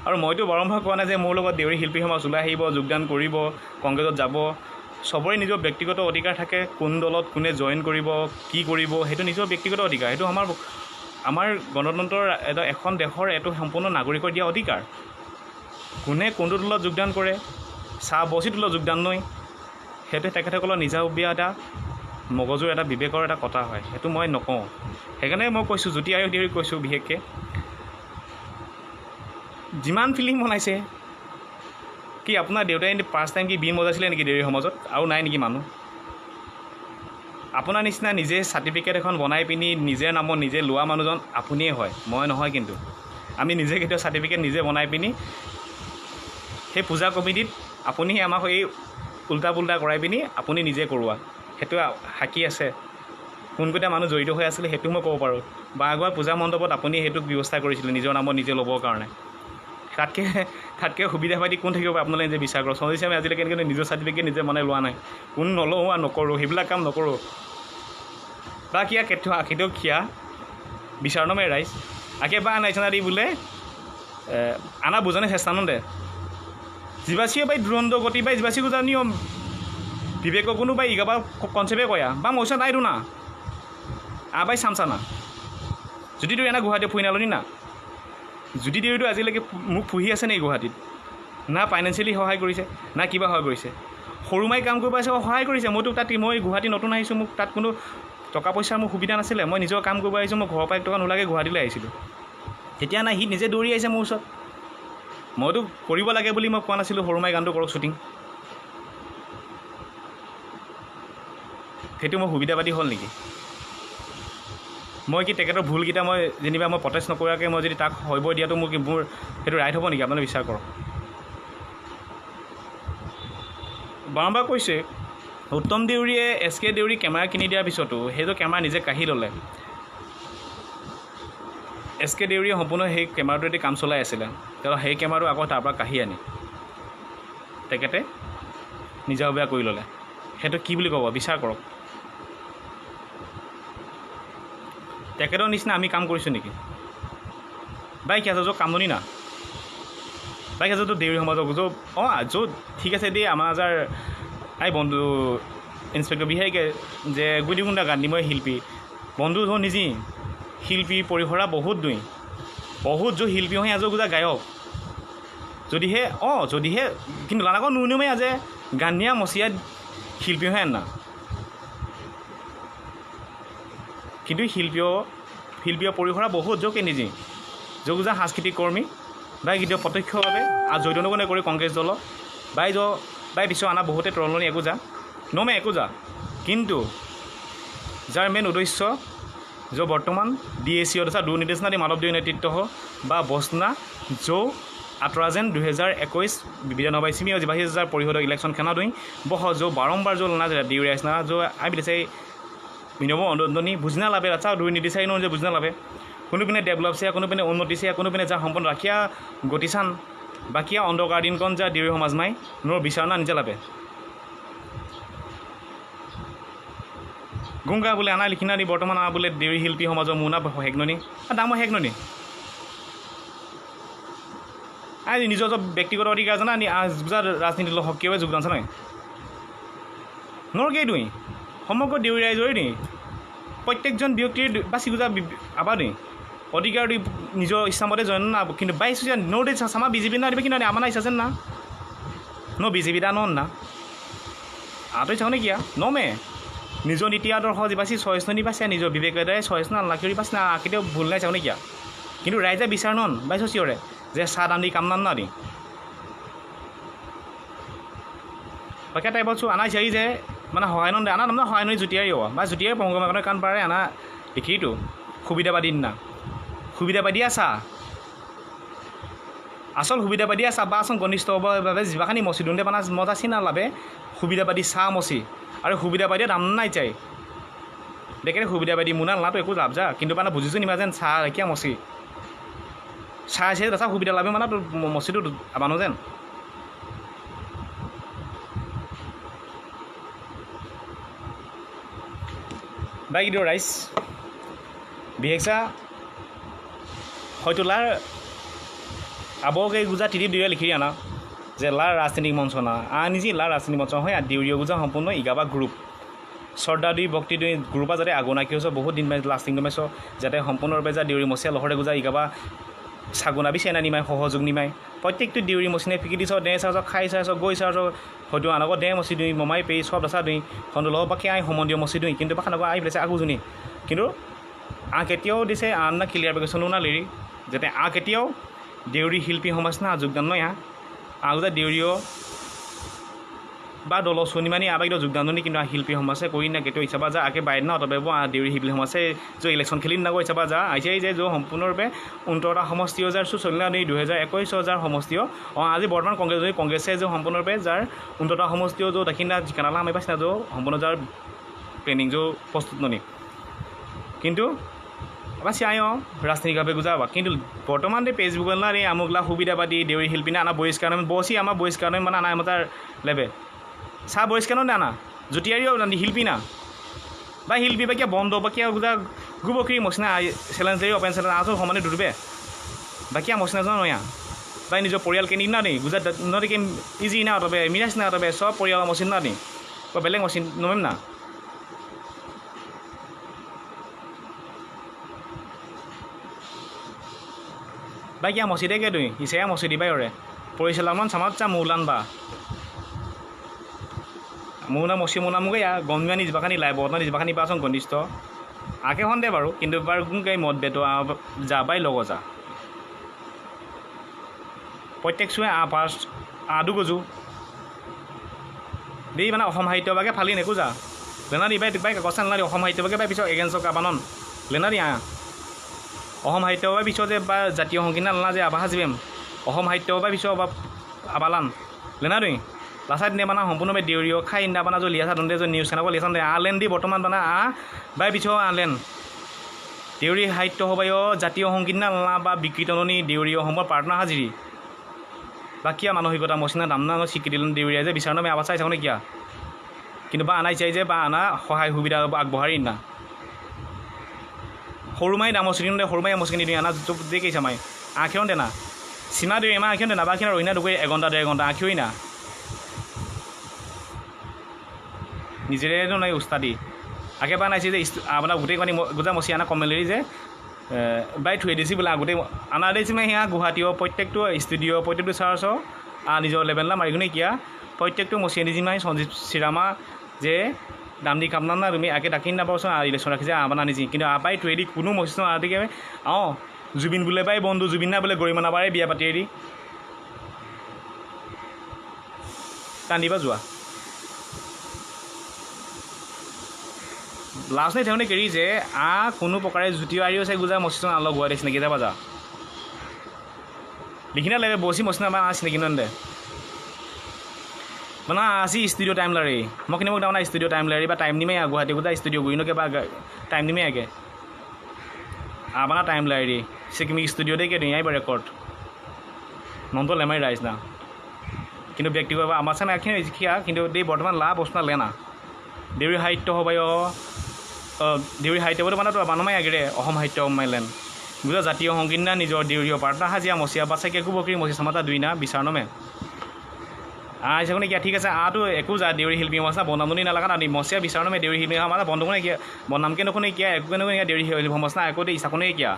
আৰু মইতো বাৰম্বাৰ কোৱা নাই যে মোৰ লগত দেউৰী শিল্পী সমাজ ওলাই আহিব যোগদান কৰিব কংগ্ৰেছত যাব সবৰে নিজৰ ব্যক্তিগত অধিকাৰ থাকে কোন দলত কোনে জইন কৰিব কি কৰিব সেইটো নিজৰ ব্যক্তিগত অধিকাৰ সেইটো আমাৰ গণতন্ত্ৰৰ এখন দেশৰ এইটো সম্পূৰ্ণ নাগৰিকৰ দিয়া অধিকাৰ কোনে কোনটো দলত যোগদান কৰে চাহ বচি দলত যোগদান নয় সেইটো তেখেতসকলৰ নিজাববীয়া এটা মগজুৰ এটা বিবেকৰ এটা কথা হয় সেইটো মই নকওঁ সেইকাৰণে মই কৈছোঁ জ্যোতি আয়োগ দেউৰী কৈছোঁ বিশেষকৈ যিমান ফিল্ম বনাইছে কি আপোনাৰ দেউতাই ফাৰ্ষ্ট টাইম কি বিন বজাইছিলে নেকি দেউৰী সমাজত আৰু নাই নেকি মানুহ আপোনাৰ নিচিনা নিজে চাৰ্টিফিকেট এখন বনাই পিনি নিজে নামত নিজে লোৱা মানুহজন আপুনিয়ে হয় মই নহয় কিন্তু আমি নিজে কেতিয়াও চাৰ্টিফিকেট নিজে বনাই পিনি সেই পূজা কমিটিত আপুনি আমাক এই উল্টা পুল্টা কৰাই পিনি আপুনি নিজে কৰোৱা সেইটো সাক্ষী আছে কোনকেইটা মানুহ জড়িত হৈ আছিলে সেইটো মই ক'ব পাৰোঁ বা আগৰ পূজা মণ্ডপত আপুনি সেইটো ব্যৱস্থা কৰিছিলে নিজৰ নামত নিজে ল'বৰ কাৰণে তাতকৈ সুবিধা পাতি কোন থাকিব আপোনালোকে নিজে বিচাৰ কৰক সঞ্জীৱ আমি আজিলৈকে এনেকৈ নিজৰ চাৰ্টিফিকেট নিজে বনাই লোৱা নাই কোন নলওঁ আৰু নকৰোঁ সেইবিলাক কাম নকৰোঁ বা কিয়া কেতিয়াও খিয়া বিচাৰ নমে ৰাইজ আকে বা আনাইছনা দি বোলে আনা বুজানে চেষ্টা নদে যিবাচিও বাই দুৰন্ত গতি বাই যিবাচিও জানিও বিবেক কোনো বাই ইগাবা কনচেপ্টে কয়া বা মইচা নাইতো না বাই চামচানা যদি তই এনে গুৱাহাটী ফুৰি নালনি না যদি দেউৰীটো আজিলৈকে মোক পুহি আছে নেকি গুৱাহাটীত না ফাইনেন্সিয়েলি সহায় কৰিছে না কিবা সহায় কৰিছে সৰু মাই কাম কৰিব আছে সহায় কৰিছে মইতো তাত মই গুৱাহাটী নতুন আহিছোঁ মোক তাত কোনো টকা পইচাৰ মোৰ সুবিধা নাছিলে, মই নিজৰ কাম কৰিব আহিছোঁ, মই ঘৰৰ পৰা 1 টকা নোলাগে গুৱাহাটীলৈ আহিছিলোঁ। তেতিয়া নাই, সি নিজে দৌৰি আহিছে মোৰ ওচৰত। মইতো কৰিব লাগে বুলি মই কোৱা নাছিলোঁ সৰুমাই গানটো কৰক শ্বুটিং। সেইটো মোৰ সুবিধাবাদী হ'ল নেকি? মই কি তেখেতৰ ভুলকেইটা মই যেনিবা মই প্ৰটেষ্ট নকৰাকৈ মই যদি তাক সহিব দিয়াটো মোৰ সেইটো ৰাইট হ'ব নেকি? আপোনালোকে বিচাৰ কৰক। বাৰম্বাৰ কৈছে উত্তম দেউৰীয়ে SK দেউৰী কেমেৰা কিনি দিয়াৰ পিছতো সেইটো কেমেৰা নিজে কাঢ়ি ল'লে। SK দেউৰীয়ে সম্পূৰ্ণ সেই কেমেৰাটোৱেদি কাম চলাই আছিলে, তেওঁ সেই কেমেৰাটো আকৌ তাৰ পৰা কাঢ়ি আনি তেখেতে নিজাববীয়া কৰি ল'লে। সেইটো কি বুলি ক'ব? বিচাৰ কৰক। তেখেতৰ নিচিনা আমি কাম কৰিছোঁ নেকি? বাইক আছে য'ত কামনি না বাইক আছে য'ত দেউৰী সমাজক য'ত ঠিক আছে দেই আমাৰ যাৰ বন্ধু ইন্সপেক্টৰ বিহাৰীকে যে গুদিগুণ্ডা গান্ধী মই শিল্পী বন্ধু য'ত নিজে শিল্পী পৰিসৰা বহুত য'ত শিল্পী হৈ আজৰ গুজা গায়ক যদিহে কিন্তু লানাকৰ নুনুমে আজি গান্ধীয়া মচিয়াত শিল্পী হৈ আনা। কিন্তু শিল্পীয় পৰিসৰা বহুত যোগে নিজে যোগজা সাংস্কৃতিক কৰ্মী বাই কেতিয়াও প্ৰত্যক্ষভাৱে আৰু জড়িত নগনে কৰি কংগ্ৰেছ দল বাই বিশ্ব আনা বহুতে তৰণনি একো যা কিন্তু যাৰ মেইন উদ্দেশ্য যে বৰ্তমান DAC তথা দুৰ্নিৰ্দেশনা দি মানৱ দেউৰী নেতৃত্ব বা বসনা যৌ আঁতৰা যেন 2021 বিধানসভা চিমি আৰু 22,000 পৰিষদৰ ইলেকশ্যন খেনা দুই বহ যৌ বাৰম্বাৰ যৌ না দেউৰী আইসনা যৌ আই বিদেশে মিনব অনুদনী বুঝনা লাভে আচ্ছা দুৰ্নীতিচাৰী ন যে বুঝনা লাভে কোনো পিনে ডেভেলপ চেয়া কোনো পিনে উন্নতি চেয়া কোনো পিনে যা সম্পন্ন ৰাখিয়া গতিচান বাকিয়া অন্ধকাৰ দিনকণ যা দেউৰী সমাজ মাই নোৰ বিচাৰণা নিজে লাভে গুংগা বোলে আনা লিখিনা দি বৰ্তমান আনা বোলে দেউৰী শিল্পী সমাজৰ মুনা হেগননি ডাঙৰ হেগননি আজি নিজৰ ব্যক্তিগত অধিকাৰ জানা নি গুজৰাট ৰাজনীতিৰ লগত সক্ৰিয়ভাৱে যোগদান আছে নাই নৰকেই দুই সমগ্ৰ দেউৰী ৰাইজৰে নি প্ৰত্যেকজন ব্যক্তিৰ বাচি গুজা আবাৰ নি অধিকাৰ দি নিজৰ ইচ্ছামতে জইন না কিন্তু বাইছ নো দে চামা বিজেপি না দিবে কিন্তু আমাৰ ইচ্ছা যেন না ন বিজেপি দা নন না আঁতৰি চাওঁ নেকি নমে নিজৰ নীতি আদৰ্শ যি বাচি চইচ নি পাইছে নিজৰ বিবেকেৰে চইচ না লাখৰি পাইছে না কেতিয়াও ভুল নাই চাওঁ নেকি কিন্তু ৰাইজে বিচাৰ নন বাইছ চিঞৰে যে চাহ দাম দি কাম নাম না দি বাকী টাইপত চো আনা চাৰি যে মানে সহায় নন আনা নাম সহায় নদী জুতিয়াৰী হ'ব বা জুতিয়াৰী পংগমানৰ কাণ পাৰে আনা দেখিতো সুবিধাবাদী না সুবিধাবাদী আছা আচল সুবিধাবাদী আছা বা আচল ঘনিষ্ঠ হ'বলৈ যিমাখানি মচি দিওঁতে মানে মজা চিনা লাভে সুবিধাবাদী চাহ মচি আৰু সুবিধাবাদীয়ে দাম নাই চাই দেখে সুবিধাবাদী মোনা নাতো একো লাভ যা কিন্তু মানে বুজিছোঁ নিমা যেন চাহ কিয় মচি চাহ আছে তাছা সুবিধা লাভে মানে তোৰ মচিটো মানুহ যেন বাই কিন্তু ৰাইজ বিশেষা হয়তো লাৰ আবকে গুজা টিডিপ দেউৰীয়া লিখি আনা যে লাৰ ৰাজনীতিক মঞ্চ না নিজে লাৰ ৰাজনীতিক মঞ্চ হয় দেউৰীয় গুজা সম্পূৰ্ণ ইগাবা গ্ৰুপ শ্ৰদ্ধা দুই ভক্তি দুই গ্ৰুপা যাতে আগনাকি হৈছে বহুত দিন মাই লাষ্টিং মাইছ যাতে সম্পূৰ্ণৰূপে যা দেউৰী মচিয়া লহৰে গুজা ইগাবা চাগুনা বি চেনা নিমাই সহযোগ নিমাই প্ৰত্যেকটো দেউৰী মচিনে ফিকি দিছ দে চাৰ্জ খাই চাৰ্জ গৈ চাৰ্জ হয়তো আনক দে মচি দুই মমাই পেই চব আছা দুই সন্তু লগ বাকী আই সম্বন্ধীয় মচি দুই কিন্তু বাখানক আহি পেলাইছে আগোজনী কিন্তু কেতিয়াও দিছে আন না ক্লিয়াৰিফিকেশ্যনো না লিৰি যাতে কেতিয়াও দেউৰী শিল্পী সমাজ না যোগদান নয় আগতে দেউৰীয় বা দল শনিমানি আবেগ যোগদান নি কিন্তু শিল্পী সমাজে কৰি না কেতিয়াও ইচ্ছা যা আগে বাইদ না অতবে দেউৰী শিল্পী সমাজে যে ইলেকশ্যন খেলি নাগৈ ইচ্ছা যা আহিছে যে সম্পূৰ্ণৰূপে 19টা সমষ্টি যাৰ চলিলা 2021 সমষ্টিও আজি বৰ্তমান কংগ্ৰেছে যে সম্পূৰ্ণৰূপে যাৰ 19টা সমষ্টিও যে দেখিনা ঠিকানা আমি পাইছে না যে সম্পূৰ্ণ যাৰ প্লেনিং যে প্ৰস্তুত ননি কিন্তু আবাৰ চাই ৰাজনৈতিকভাবে গুজাবা কিন্তু বৰ্তমান ফেসবুক না ৰে আমুকলা সুবিধাবাদী দেউৰী শিল্পী না আনা বহিষ্কাৰ বসি আমাৰ বহিষ্কাৰ মানে আনা আমাৰ লেবে চাহ বহিষ্কাৰ না জুতিয়াৰীও শিল্পী না বা শিল্পী বা কিয় বন্ধ বা কিয় গুজা গোবকী মচিনা চেলেঞ্জাৰী অপেন চেলেঞ্জ আছো সমানে ডুববে বা কিয় মচিনা জন নয়া বা নিজৰ পৰিয়াল কিনি না নি গুজা নদী ইজি না অতবে মিৰাজ না অতবে সব পৰিয়াল মচিন না নি বা বেলেগ মচিন নমেম না বাই কিয়া মচি দেগে দুই ইচায়া মচি দিবাই ওৰে পৰিচালমান চামাত চা মৌলান বা মোনা মচি মোনা মোক ইয়া গমমানি যিবাখানি লাই বৰ্তমান যিবাখানি পাচোন ঘনিষ্ঠ আকে সন্দে বাৰু কিন্তু এবাৰ কোন গাই মদ বেটো যা বাই লগ যা প্ৰত্যেক চুৱে পাঁচ আদু গজু দেই মানে অসম সাহিত্য বাকে ফালি নেকো যা লেনাৰি বাই বাই কচা নালাৰি অসম সাহিত্য বাকে বাই পিছত এগেইনষ্টৰ কাবানন লেনাৰি অসম সাহিত্য বাই পিছত যে বা জাতীয় সংগীত নালানা যে আবাহা যিবেম অসম সাহিত্য বাই পিছত আবালান লেনাৰি লাচাই দিনে বানা সম্পূৰ্ণভাৱে দেউৰীয় খাই ইন্দা বানা যে লিয়াচা দন্দে যে নিউজ চেনেল লিয়াচান দে আলেন দি বৰ্তমান বানা বাই পিছত আলেন দেউৰী সাহিত্য সভায় জাতীয় সংগীত নালানা বা বিকৃতনী দেউৰী অসমৰ প্ৰাৰ্থনা হাজিৰি বা কিয়া মানসিকতা মচিনা দামনা স্বীকৃতি দেউৰীয়া যে বিচাৰ নামে আৱাজ চাই থাকোঁ কিয়া কিন্তু বা আনাই চাই যে বা আনা সহায় সুবিধা আগবঢ়াৰি না সৰু মাই দামৰ চিনি দে সৰু মাই মচিনি দিওঁ আনা দেখিছা মাই আঁখিও দে না সীমা দেউৰী এমাহ আঁখিও দে না বাখিনা ৰহিনা দুকৈ এঘণ্টা ডেৰ ঘণ্টা আঁখিও না নিজেৰেতো নাই উস্তাদি একেবাৰে নাইছে যে আপোনাৰ গোটেইখনি গোটেই মচি আনা কমেলেৰি যে বাই থৈ দিছে বোলে গোটেই আনা দিছে মানে সেয়া গুৱাহাটীৰ প্ৰত্যেকটো ষ্টুডিঅ' প্ৰত্যেকটো চাৰ্চ নিজৰ লেভেল না মাৰিগুনে কিয়া প্ৰত্যেকটো মচিয়া দিছে মানে সঞ্জীৱ শ্ৰীৰামা যে দাম দি কাম না তুমি একে ডাকি নাপাবচোন ইলেকশ্যন ৰাখিছে আবানা নিজি কিন্তু আপাই থৈ দি কোনো মচিছ আদিকে জুবিন বোলে বাই বন্ধু জুবিন না বোলে গৰিমা নাবাৰে বিয়া পাতি এৰি কান্দিবা যোৱা লাষ্ট নাই তেওঁ কেৰি যে কোনো প্ৰকাৰে জুতিও আৰিও চাই গুজা মচিছন আলক গুৱাই দিছে নেকি যাবা যা লিখিনা লাগে বসি মচিনা বা চিনাকি নন্দে মানে আজি ষ্টুডিঅ' টাইম লাৰি মই কিন্তু মোক তাৰমানে ষ্টুডিঅ' টাইম লাৰি বা টাইম নিমেই গুৱাহাটী গোটা ষ্টুডিঅ' গুৰিনকে বা টাইম নিমেই আগে আপোনাৰ টাইম লাৰি চিকিমি ষ্টুডিঅ'তে কে দিয়াই বা ৰেকৰ্ড নন্ত লেমাই ৰাইজ না কিন্তু ব্যক্তিগত আমাৰ চামে এখিনি শিক্ষা কিন্তু দেই বৰ্তমান লাভ বস্তু লেনা দেউৰী সাহিত্য সভায় দেউৰী সাহিত্য বুলি মানে মানুহে আগেৰে অসম সাহিত্য মাইলেন বুজা জাতীয় সংগীত না নিজৰ দেউৰীয় প্ৰাৰ্থনা হাজিয়া মচিয়া বা চাই একো বকৰি মচি চামাতা দুই না বিচাৰ নমে চাকনি কিয়া ঠিক আছে আটো একো যা দেউৰী শিল্পী মচা বনামনি নালাগা না মচিয়া বিচাৰ নমে দেউৰী শিল্পী আমাৰ বন্ধুখনে কিয়া বনামকে নখনে কিয়া একো কেনেকৈ দেউৰী শিল্পী মচনা একো দে ইচাকনে কিয়া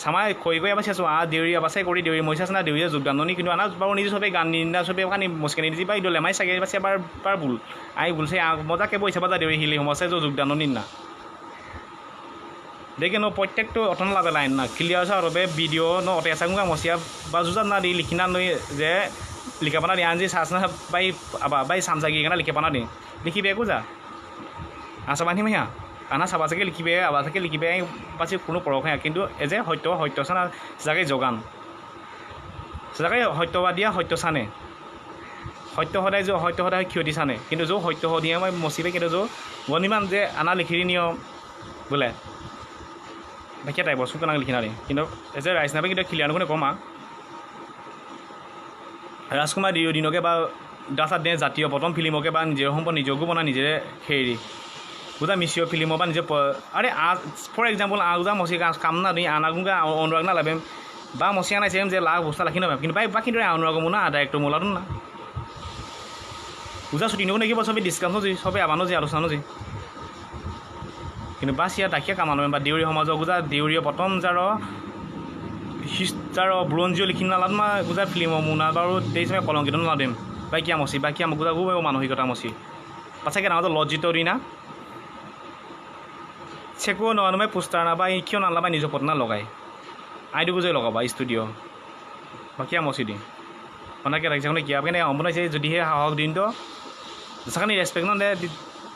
চামাই কৈ কৈ আবাৰ চাইছোঁ দেউৰী আবাচাই কৰি দেউৰী মচিয়া আছে না দেউৰীয়ে যোগদাননি কিন্তু আনা বাৰু নিজে চবেই গান নিন্দা চবেই কানি মচকেনি দি বা ইদলে মাই চাগে বাছে এবাৰ পাৰ ভুল আই ভুলছে মজাকে বৈছে বা দেউৰী শিল্পী সমস্যাই যোগদাননি না দেখে ন প্ৰত্যেকটো অটন লাভে লাইন না ক্লিয়াৰ চাৰ বাবে ভিডিঅ' ন অটে চাগুঙা মচিয়া বা যুজাত না দি লিখিনা নৈ যে লিখা পানা দি আনজি চাচ না বাই আবা বাই চামজাগি কেনা লিখে পানা দি লিখিবে একো যা আছা বান্ধি মাহিয়া আনা চাবা চাগে লিখিবে আবা চাগে লিখিবে পাছে কোনো পৰখাই কিন্তু এ যে সত্য চানা জাগে যোগান জাগে সত্যবাদীয়া সত্য চানে সত্য সদায় ক্ষতি চানে কিন্তু যৌ সত্য দিয়ে মই মচিবে কিন্তু যৌ গণিমান যে আনা লিখিৰি নিয়ম বোলে বাকী টাইপ বস্তু কেনেকৈ লিখি নাৰি কিন্তু এজ এ ৰাইজ নাপাই কিন্তু ক্লিয়াৰ নকনে কমা ৰাজকুমাৰ দিনকে বা দাচাত দিয়ে জাতীয় প্ৰথম ফিল্মকে বা নিজৰ সম্পদ নিজকো বনাই নিজেৰে খেৰি বুজা মিছিয় ফিল্মৰ বা নিজে আৰে ফৰ এক্সাম্পল আগুজা মচি কাম না দি আনাগুঙা অনুৰাগ না লাভেম বা মচিয়া নাই চেম যে লাভ বস্তা লাখি নাপাম কিন্তু বাকী দৰে অনুৰাগ মোৰ না ডাইৰেক্টৰ মোলাটো না বুজা ছুটি নকনে কিবা চবেই ডিছকাশ্যন যি চবেই আবানো যি আলোচনা যি কিন্তু বাছ ইয়াত দাখিয়া কামানো বা দেউৰী সমাজৰ গুজা দেউৰীয় প্ৰথম যাৰ বুৰঞ্জীয় লিখি নালাত মা গুজা ফিল্মৰ মোনা বাৰু দেখিছে কলংকিত নাদিম বা কিয়া মচি বা কিয়া গুজা গো মানসিকতা মচি পাছাকে নামাজত লজ্জিত দি না চেকো নমাই পোষ্টাৰ না বা কিয় নালাবা নিজৰ পটনা লগাই আইডি গুজাই লগাবা ষ্টুডিঅ' বা কিয়া মচি দিম মানাকে ৰাখিছে মানে কিয়া কেনে সম্পূৰ্ণাইছে যদিহে সাহস দিন তো চাকানি ৰেচপেক্ট ন দে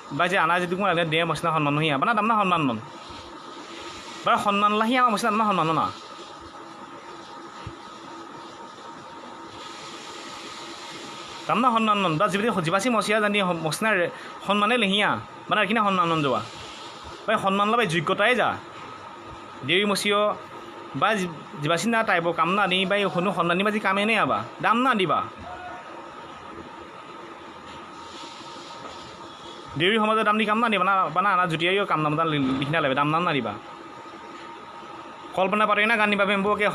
বা যে আনা যদি মই দে মচিনা সন্মান নহি আপোনাৰ দাম না সন্মান নন বাৰু সন্মান লাহি আমাৰ মচিনা দাম না সন্মান না দাম না সন্মান নন বা যিবাচি মচিয়া জানি মচিনাৰ সন্মানে লেহিয়া মানে এইখিনি সন্মান নন যোৱা বা সন্মান লবাই যোগ্যতাই যা দেউৰী মচিয় বা যিবাচি না টাইপ কাম না দি বা কোনো সন্মান দিবা যি কামে নে আবা দাম না দিবা দেউৰী সমাজৰ দাম দি কাম না দিবা না বানা আনা জুতিয়াইও কাম নাম লিখিনা লাগে দাম নাম না দিবা কল্পনা পাৰি না গান দিবা বেম্বকে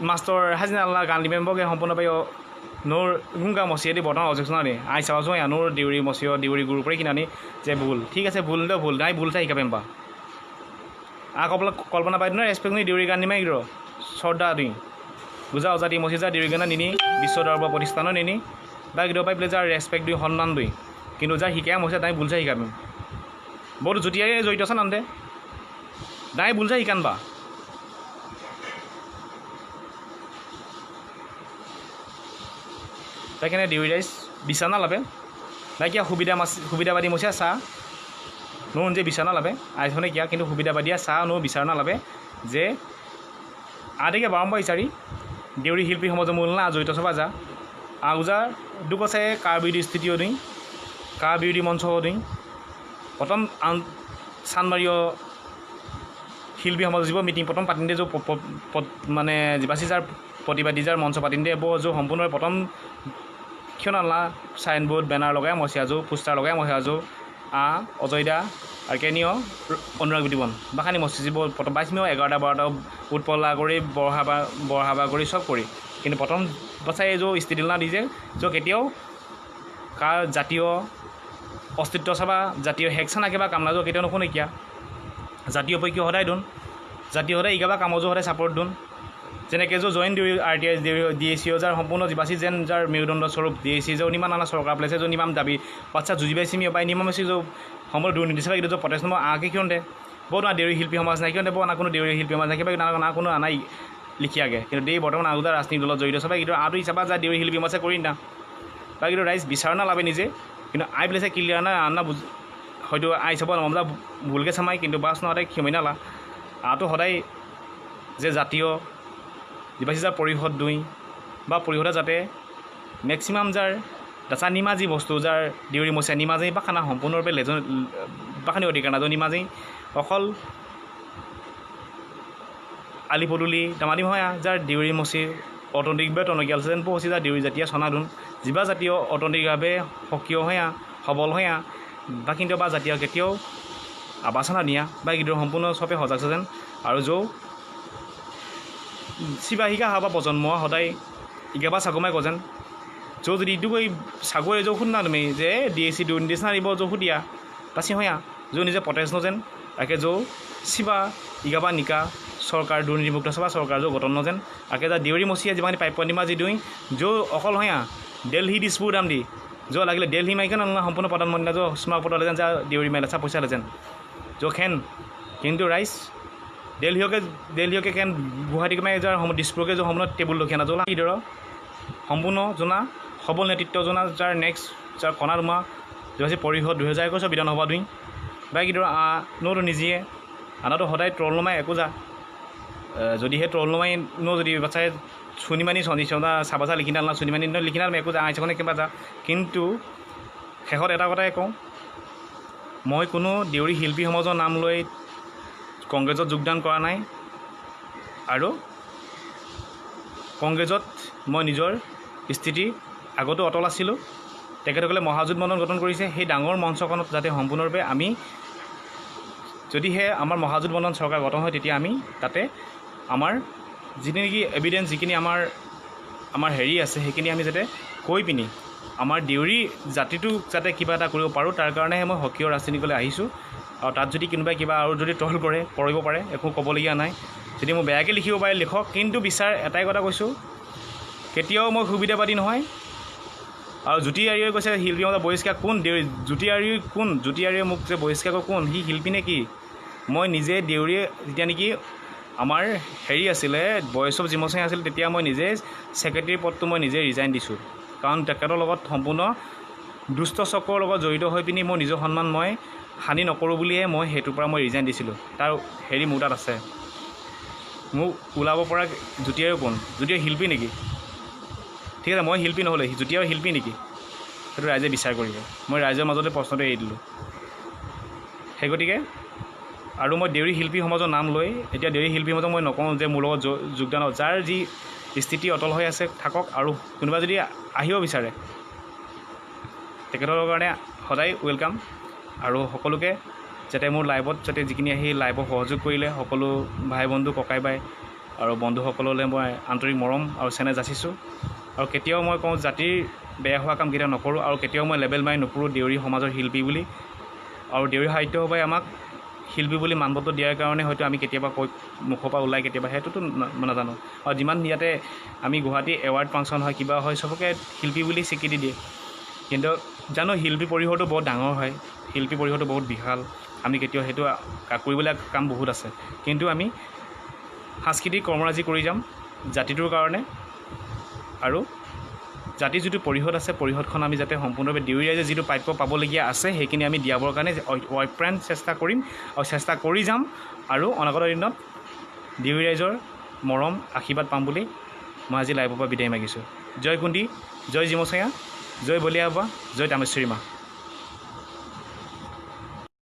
মাষ্টৰ হাজিনা আল্লাহ গান দিবা বেম্বকে সম্পূৰ্ণ পাই নোৰ গুংগা মচিয়া দি বৰ্তমান অবজেকশ্যন আনি আই চাবাচোন আনোৰ দেউৰী মচিয় দেউৰী গুৰুৰ পৰাই কিনানি যে ভুল ঠিক আছে ভুল দে ভুল নাই ভুল চাই শিকা পেম্পা কল্পনা পাই নহয় ৰেচপেক্ট নি দেউৰী গান নিমাই ৰ শ্ৰদ্ধা দি বুজা অজাতি মচি যা দেউৰী গানা নিনি বিশ্ব দৰবাৰ প্ৰতিষ্ঠানো নিনি বা গৃহ পাই পেলাই যাৰ ৰেচপেক্ট দি সন্মান দি কিন্তু যাৰ শিকাই মইছে তাই ভুলছে শিকাবি বহুত যুটীয়াই জড়িত আছে নামদে তাই ভুলছে শিকান বা তাই কেনে দেউৰী ৰাইজ বিছানা লাভে তাই কিয় সুবিধাবাদী মইছে চাহ নুন যে বিছানা লাভে আইজনে কিয়া কিন্তু সুবিধাবাদীয়া চাহ নো বিচাৰ নালাবে যে আদিকে বাৰম্বাৰ বিচাৰি দেউৰী শিল্পী সমাজৰ মূল না জড়িত সভা যা আউজাৰ দুকছে কাৰ বিৰোধী স্থিতিও দিই কাৰ বিৰোধী মঞ্চও দিই প্ৰথম চানমাৰীয় শিল্পী সমাজ জীৱ মিটিং প্ৰথম পাতিন্দে যে মানে যিবাচি যাৰ প্ৰতিবাদী যাৰ মঞ্চ পাতিন্দে বৰ যে সম্পূৰ্ণ প্ৰথম কিয় নালা চাইনবোৰ্ড বেনাৰ লগাই মচি আজো পোষ্টাৰ লগাই মচি আজো অজয়দা আৰু কেনিয় অনুৰাগ বিটিবন বাখানি মচি জীৱ প্ৰথম 22 মিনিট 11-12 উৎপলা কৰি বৰহাবা কৰি চব কৰি কিন্তু প্ৰথম বচাই যে স্থিতি না দিছে যে কেতিয়াও কাৰ জাতীয় অস্তিত্ব চাবা জাতীয় হেকচা নাকিবা কাম নাজো কেতিয়াও নুশুনে কিয়া জাতীয় পক্ষ সদায় দোন জাতীয় সদায় ইগাবা কামজো সদায় ছাপৰ্ট দোন যেনেকৈ যে জইন RTI DAC যাৰ সম্পূৰ্ণ যিবাচি যেন যাৰ মেৰুদণ্ড স্বৰূপ DAC যে নিমান আনা চৰকাৰ পেলাইছে যে নিমাম দাবী বাচ্চা যুঁজি পাইছে পাই নিমাম আছে যে সম্পূৰ্ণ দুৰ্নীতি চাবা কিন্তু প্ৰটেষ্ট নম্বৰ আগে কিয় দে বহুত না দেউৰী শিল্পী সমাজ নাই কিয় দেব না কোনো দেউৰী শিল্পী সমাজ নাই কিবা না কোনো আনাই লিখিয়াগে কিন্তু দেই বৰ্তমান আগুদা ৰাজনীতি দলত জড়িত চাবা কিন্তু আদৌ চাবা যা দেউৰী শিল্পী সমাজে কৰি না বা কিন্তু ৰাইজ বিচাৰ না লাভে নিজে কিন্তু আই পেলাইছে ক্লিয়াৰ না আনা হয়তো আই চাব নমলা ভুলকৈ চামাই কিন্তু বাছ নহতে ক্ষমী নালা আটো সদায় যে জাতীয় যিবাচি যাৰ পৰিষদ দুই বা পৰিষদে যাতে মেক্সিমাম যাৰ দাচা নিমাজি বস্তু যাৰ দেউৰী মচিয়া নিমাজি বা খানা সম্পূৰ্ণৰূপে বাখানি অধিকাৰ নাজো নিমাজি অকল আলি পদূলি দামাদি হয় যাৰ দেউৰী মচি অৰ্থনৈতিকভাৱে টনকিয়াল যেন পচি যাৰ দেউৰী জাতীয় চনাদোন যিবা জাতীয় অৰ্থনৈতিকভাৱে সক্ৰিয় হয় সবল হয় বা কিন্তু বা জাতীয় কেতিয়াও আবাচনা দিয়া বা কিন্তু সম্পূৰ্ণ চবে সজাগ যেন আৰু যৌ চিবাহিকা হা বা প্ৰজন্ম সদায় ইগাবা চাগমাই কজেন যৌ যদি ইটো কৈ চাগৈ যৌ শুন না তুমি যে DAC দুৰ্নীতি না দিব যৌ সুদিয়া তাচি হয়া যৌ নিজে প্ৰটেষ্ট নজেন তাকে যৌ চিবা ইগাবা নিকা চৰকাৰ দুৰ্নীতিমুক্ত চাবা চৰকাৰ যৌ গঠন নজেন তাকে যা দেউৰী মচিয়া যিমানি পাইপ নিমা যি দুই যৌ অকল হয়া দেলহি দিছপুৰ দাম দি যৌ লাগিলে দেলহি মাইকে না সম্পূৰ্ণ প্ৰধানমন্ত্ৰী যৌ স্মাৰক পত্ৰ লেজেন যা দেউৰী মাইলে চা পইচা লেজেন যৌ খেন কিন্তু ৰাইজ দেলহিকে কেন গুৱাহাটীকে মাই যাৰ দিছপুৰকে যে সম্পূৰ্ণ টেবুল লখিয়া নাজো কিদৰ সম্পূৰ্ণ জনা সবল নেতৃত্ব জনা যাৰ নেক্সট যাৰ কণা ৰুমা যে পৰিষদ 2021 বিধানসভা দুই বা কিদৰ নতো নিজে আনাতো সদায় ট্ৰল নমাই একো যা যদিহে ট্ৰল নমাই যদি বাচ্চাই চুনিমানি চন্দা চাবাচা লিখি নাল না চুনিমানি লিখি নাল একো যা আইচখনে কিবা যা কিন্তু শেষত এটা কথাই কওঁ মই কোনো দেউৰী শিল্পী সমাজৰ নাম লৈ কংগ্ৰেছত যোগদান কৰা নাই আৰু কংগ্ৰেছত মই নিজৰ স্থিতি আগতো অটল আছিলোঁ তেখেতসকলে মহাজোঁট মণ্ডল গঠন কৰিছে সেই ডাঙৰ মঞ্চখনত যাতে সম্পূৰ্ণৰূপে আমি যদিহে আমাৰ মহাজোঁট মণ্ডল চৰকাৰ গঠন হয় তেতিয়া আমি তাতে আমাৰ যিখিনি নেকি এভিডেঞ্চ যিখিনি আমাৰ হেৰি আছে সেইখিনি আমি যাতে কৈ পিনি আমাৰ দেউৰী জাতিটোক যাতে কিবা এটা কৰিব পাৰোঁ তাৰ কাৰণেহে মই সক্ৰিয় ৰাজনীতিলৈ আহিছোঁ আৰু তাত যদি কোনোবাই কিবা আৰু যদি ট্ৰল কৰিব পাৰে একো ক'বলগীয়া নাই যদি মোক বেয়াকৈ লিখিব পাৰে লিখক কিন্তু বিচাৰ এটাই কথা কৈছোঁ কেতিয়াও মই সুবিধাবাদী নহয় আৰু জ্যোতি আৰ্যই কৈছে শিল্পী সমাজৰ বহিষ্কাৰ কোন জ্যোতি আৰ্যই মোক যে বহিষ্কাৰ কৰে কোন সি শিল্পী নে কি মই নিজে দেউৰীয়ে যেতিয়া নেকি আমাৰ হেৰি আছিলে ভইচ অফ জিমচাই আছিল তেতিয়া মই নিজে ছেক্ৰেটাৰী পদটো মই নিজে ৰিজাইন দিছোঁ কাৰণ তেখেতৰ লগত সম্পূৰ্ণ দুষ্ট চক্ৰৰ লগত জড়িত হৈ পিনি মোৰ নিজৰ সন্মান মই হানি নকৰোঁ বুলিহে মই সেইটোৰ পৰা মই ৰিজাইন দিছিলোঁ তাৰ হেৰি মোৰ তাত আছে মোক ওলাব পৰা জ্যোতি আৰ্য কোন জ্যোতি আৰ্য শিল্পী নেকি ঠিক আছে মই শিল্পী নহ'লে জ্যোতি আৰ্য শিল্পী নেকি সেইটো ৰাইজে বিচাৰ কৰিব মই ৰাইজৰ মাজতে প্ৰশ্নটো এৰি দিলোঁ সেই গতিকে আৰু মই দেউৰী শিল্পী সমাজৰ নাম লৈ এতিয়া দেউৰী শিল্পী সমাজক মই নকওঁ যে মোৰ লগত যোগদান যাৰ যি স্থিতি অটল হৈ আছে থাকক আৰু কোনোবা যদি আহিব বিচাৰে তেখেতৰ কাৰণে সদায় ৱেলকাম আৰু সকলোকে যাতে মোৰ লাইভত যাতে যিখিনি আহি লাইভত সহযোগ কৰিলে সকলো ভাই বন্ধু ককাই বাই আৰু বন্ধুসকললৈ মই আন্তৰিক মৰম আৰু চেনেহ যাচিছোঁ আৰু কেতিয়াও মই কওঁ জাতিৰ বেয়া হোৱা কাম কেতিয়াও নকৰোঁ আৰু কেতিয়াও মই লেবেল মাৰি নপৰোঁ দেউৰী সমাজৰ শিল্পী বুলি আৰু দেউৰী সাহিত্য সভাই আমাক শিল্পী বুলি মানপত্ৰ দিয়াৰ কাৰণে হয়তো আমি কেতিয়াবা মুখৰ পৰা ওলাই কেতিয়াবা সেইটোতো নাজানো আৰু যিমান ইয়াতে আমি গুৱাহাটী এৱাৰ্ড ফাংচন হয় কিবা হয় চবকে শিল্পী বুলি স্বীকৃতি দিয়ে কিন্তু জানো শিল্পী পৰিসৰটো বহুত ডাঙৰ হয়, শিল্পী পৰিসৰটো বহুত বিশাল, আমি কেতিয়াও সেইটো কৰিবলৈ কাম বহুত আছে, কিন্তু আমি সাংস্কৃতিক কৰ্মৰাজি কৰি যাম জাতিটোৰ কাৰণে। আৰু জাতিৰ যিটো পৰিষদ আছে, পৰিষদখন আমি যাতে সম্পূৰ্ণভাৱে দেউৰী ৰাইজে যিটো প্ৰাপ্য পাবলগীয়া আছে সেইখিনি আমি দিয়াবৰ কাৰণে অপ্ৰাণ চেষ্টা কৰিম আৰু চেষ্টা কৰি যাম। আৰু অনাগত দিনত দেউৰী ৰাইজৰ মৰম আশীৰ্বাদ পাম বুলি মই আজি লাইভৰ পৰা বিদায় মাগিছোঁ। জয় কুন্দি, জয় জিমচৈয়া, জয় বলিয়া বাবা, জয় তামেশ্বৰী মা।